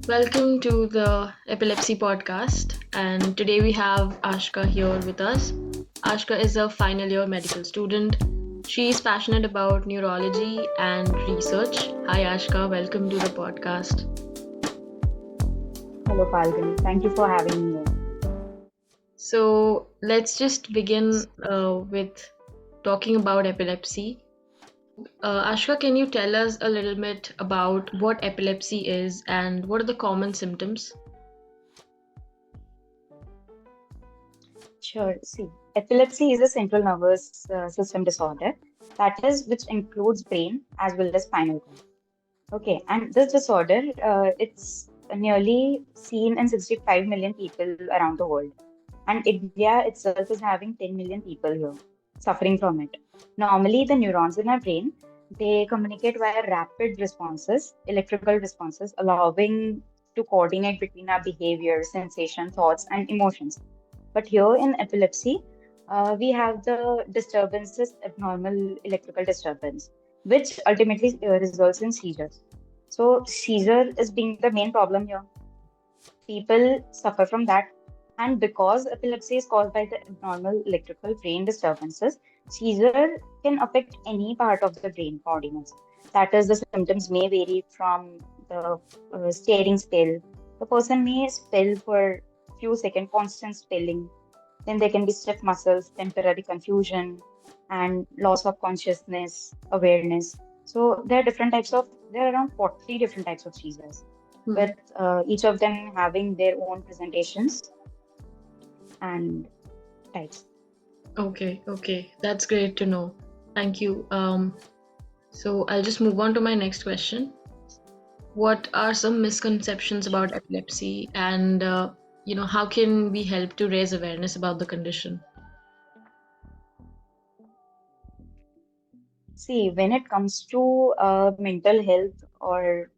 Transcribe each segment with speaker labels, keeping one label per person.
Speaker 1: Welcome to the Epilepsy podcast. And today we have Aashka here with us. Aashka is a final year medical student. She is passionate about neurology and research. Hi, Aashka. Welcome to the podcast.
Speaker 2: Hello, Falguni. Thank you for having me here.
Speaker 1: So, let's just begin with talking about epilepsy. Aashka, can you tell us a little bit about what epilepsy is and what are the common symptoms?
Speaker 2: Sure. See, epilepsy is a central nervous system disorder that is which includes brain as well as spinal cord. Okay, and this disorder, it's nearly seen in 65 million people around the world, and India itself is having 10 million people here suffering from it. Normally, the neurons in our brain they communicate via rapid responses, electrical responses, allowing to coordinate between our behavior, sensation, thoughts, and emotions. But here in epilepsy, we have the disturbances, abnormal electrical disturbance, which ultimately results in seizures. So seizure is being the main problem here. People suffer from that. And because epilepsy is caused by the abnormal electrical brain disturbances, seizure can affect any part of the brain coordinates. That is, the symptoms may vary from the staring spell. The person may spell for few seconds, constant spelling. Then there can be stiff muscles, temporary confusion, and loss of consciousness, awareness. So there are around 40 different types of seizures,
Speaker 1: Hmm.
Speaker 2: with each of them having their own presentations and types.
Speaker 1: Okay, that's great to know. Thank you. So I'll just move on to my next question. What are some misconceptions about epilepsy, and how can we help to raise awareness about the condition?
Speaker 2: See, when it comes to mental health or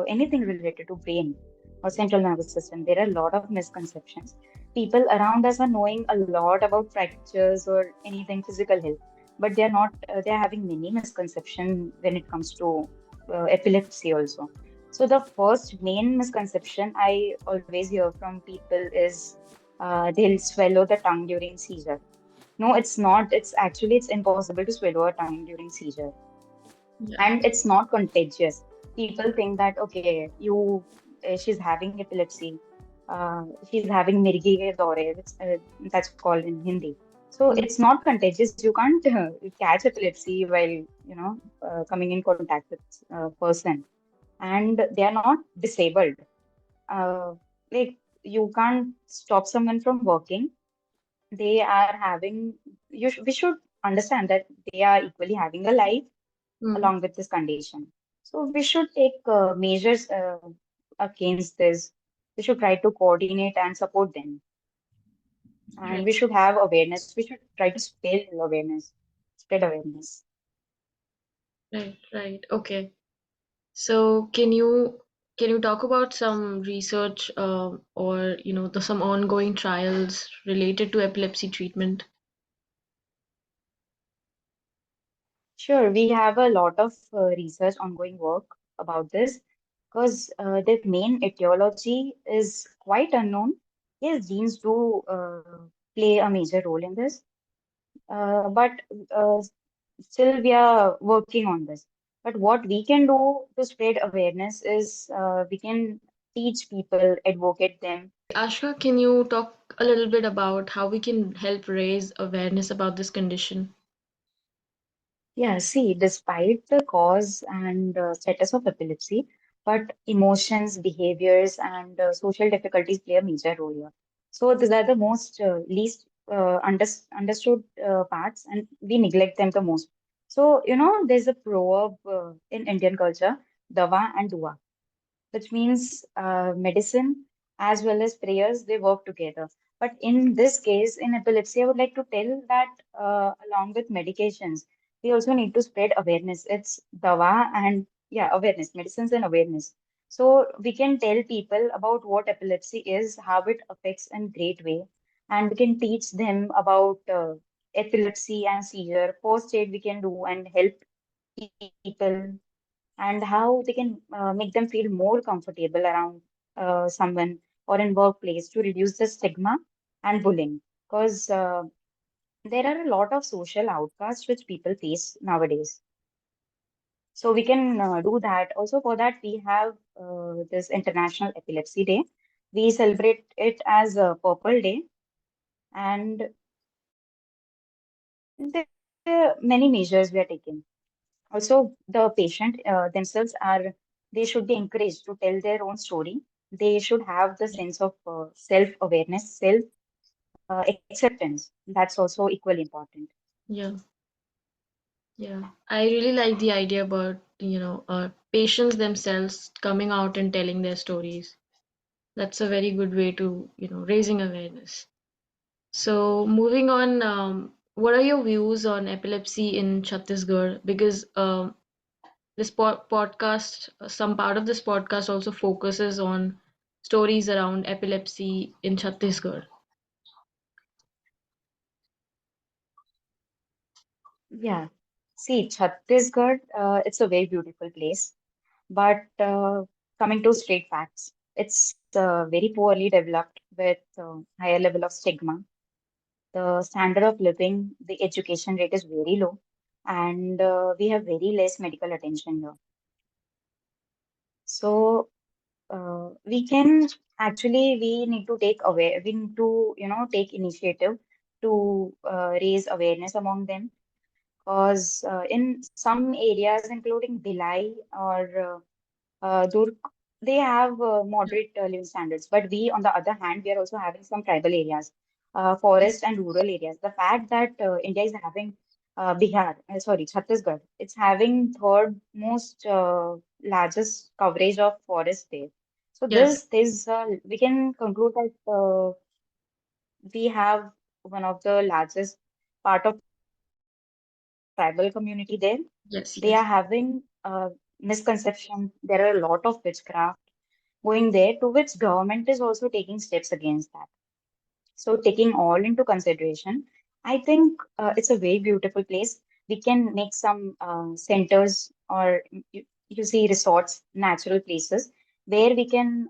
Speaker 2: anything related to brain or central nervous system, there are a lot of misconceptions. People around us are knowing a lot about fractures or anything physical health, but they are not. They are having many misconceptions when it comes to epilepsy also. So the first main misconception I always hear from people is they'll swallow the tongue during seizure. No, it's not. It's impossible to swallow a tongue during seizure,
Speaker 1: Yeah.
Speaker 2: and it's not contagious. People think that okay, she's having epilepsy, she's having mirgi ke daure, that's called in Hindi. So
Speaker 1: Mm.
Speaker 2: it's not contagious. You can't catch epilepsy while coming in contact with a person, and they are not disabled. Uh, like you can't stop someone from working. They are having. We should understand that they are equally having a life
Speaker 1: Mm.
Speaker 2: along with this condition. So we should take measures against this. We should try to coordinate and support them. And
Speaker 1: Right,
Speaker 2: we should have awareness. We should try to spread awareness.
Speaker 1: right. Okay. So can you talk about some research or some ongoing trials related to epilepsy treatment?
Speaker 2: Sure, we have a lot of research ongoing work about this because the main etiology is quite unknown. Yes, genes do play a major role in this, but uh, still we are working on this. But what we can do to spread awareness is we can teach people, advocate them.
Speaker 1: Ashka, can you talk a little bit about how we can help raise awareness about this condition?
Speaker 2: Yeah, see, despite the cause and status of epilepsy, but emotions, behaviors, and social difficulties play a major role here. So these are the most least understood parts, and we neglect them the most. So, there's a proverb in Indian culture, dawa and dua, which means medicine as well as prayers, they work together. But in this case, in epilepsy, I would like to tell that along with medications, we also need to spread awareness. It's dawa and yeah, awareness, medicines and awareness. So we can tell people about what epilepsy is, how it affects in great way, and we can teach them about epilepsy and seizure, first aid we can do and help people and how they can make them feel more comfortable around someone or in workplace to reduce the stigma and bullying. Because there are a lot of social outcasts which people face nowadays. So we can do that. Also, for that, we have this International Epilepsy Day. We celebrate it as a Purple Day, and there are many measures we are taking. Also, the patient themselves are they should be encouraged to tell their own story. They should have the sense of self-awareness, self acceptance. That's also equally important.
Speaker 1: Yeah. Yeah, I really like the idea about, patients themselves coming out and telling their stories. That's a very good way to, raising awareness. So moving on, what are your views on epilepsy in Chhattisgarh? Because this podcast, some part of this podcast also focuses on stories around epilepsy in Chhattisgarh.
Speaker 2: Yeah. See, Chhattisgarh, it's a very beautiful place. But coming to straight facts, it's very poorly developed with higher level of stigma. The standard of living, the education rate is very low, and we have very less medical attention here. So we can actually we need to take initiative to raise awareness among them because in some areas, including Bhilai or Durg, they have moderate living standards. But we, on the other hand, we are also having some tribal areas, forest and rural areas. The fact that India is having Chhattisgarh, it's having third most largest coverage of forest there. So
Speaker 1: Yes,
Speaker 2: we can conclude that we have one of the largest part of tribal community there. They are having
Speaker 1: yes, yes.
Speaker 2: misconception. There are a lot of witchcraft going there, to which government is also taking steps against that. So taking all into consideration, I think it's a very beautiful place. We can make some centers or you see resorts, natural places where we can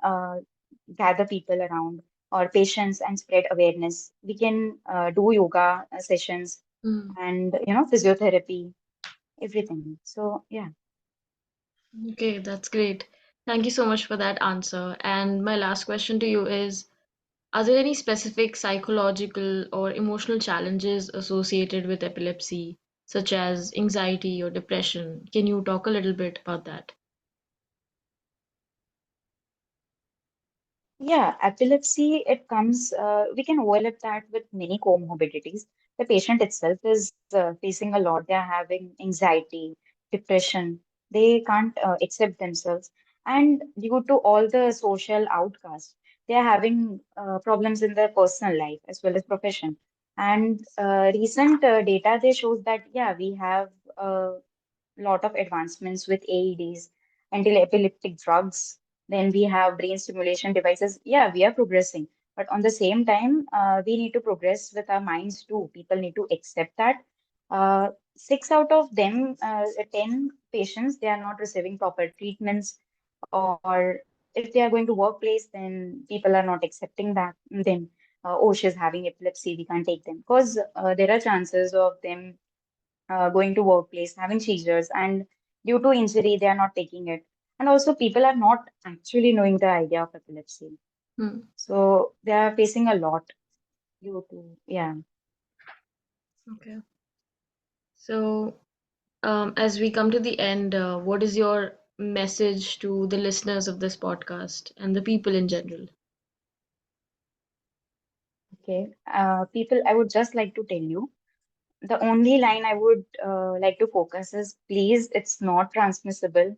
Speaker 2: gather people around or patients and spread awareness. We can do yoga sessions
Speaker 1: Mm.
Speaker 2: and physiotherapy, everything. So yeah.
Speaker 1: Okay, that's great. Thank you so much for that answer. And my last question to you is, are there any specific psychological or emotional challenges associated with epilepsy, such as anxiety or depression? Can you talk a little bit about that?
Speaker 2: Yeah, epilepsy, we can overlap that with many comorbidities. The patient itself is facing a lot. They are having anxiety, depression. They can't accept themselves. And due to all the social outcasts, they are having problems in their personal life as well as profession. And recent data, they shows that, yeah, we have lot of advancements with AEDs, anti-epileptic drugs. Then we have brain stimulation devices. Yeah, we are progressing. But on the same time, we need to progress with our minds too. People need to accept that. Six out of them, 10 patients, they are not receiving proper treatments. Or if they are going to workplace, then people are not accepting that. Then, oh, she's having epilepsy, we can't take them. Because there are chances of them going to workplace, having seizures, and due to injury, they are not taking it. And also, people are not actually knowing the idea of epilepsy.
Speaker 1: Hmm.
Speaker 2: So they are facing a lot due to, yeah.
Speaker 1: Okay. So, as we come to the end, what is your message to the listeners of this podcast and the people in general?
Speaker 2: Okay. People, I would just like to tell you the only line I would like to focus is please, it's not transmissible.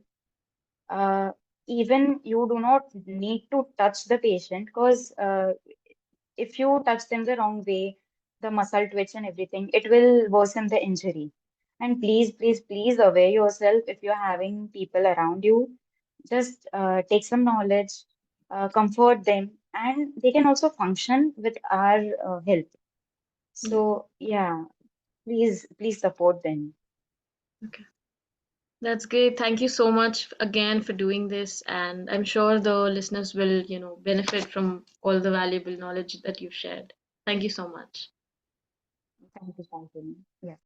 Speaker 2: Uh, Even you do not need to touch the patient because if you touch them the wrong way, the muscle twitch and everything, it will worsen the injury. And please, please, please aware yourself if you're having people around you. Just take some knowledge, comfort them, and they can also function with our help.
Speaker 1: Yeah.
Speaker 2: So, yeah, please, please support them.
Speaker 1: Okay. That's great. Thank you so much again for doing this, and I'm sure the listeners will, benefit from all the valuable knowledge that you've shared. Thank you so much.
Speaker 2: Thank you, Shantanu. Yeah.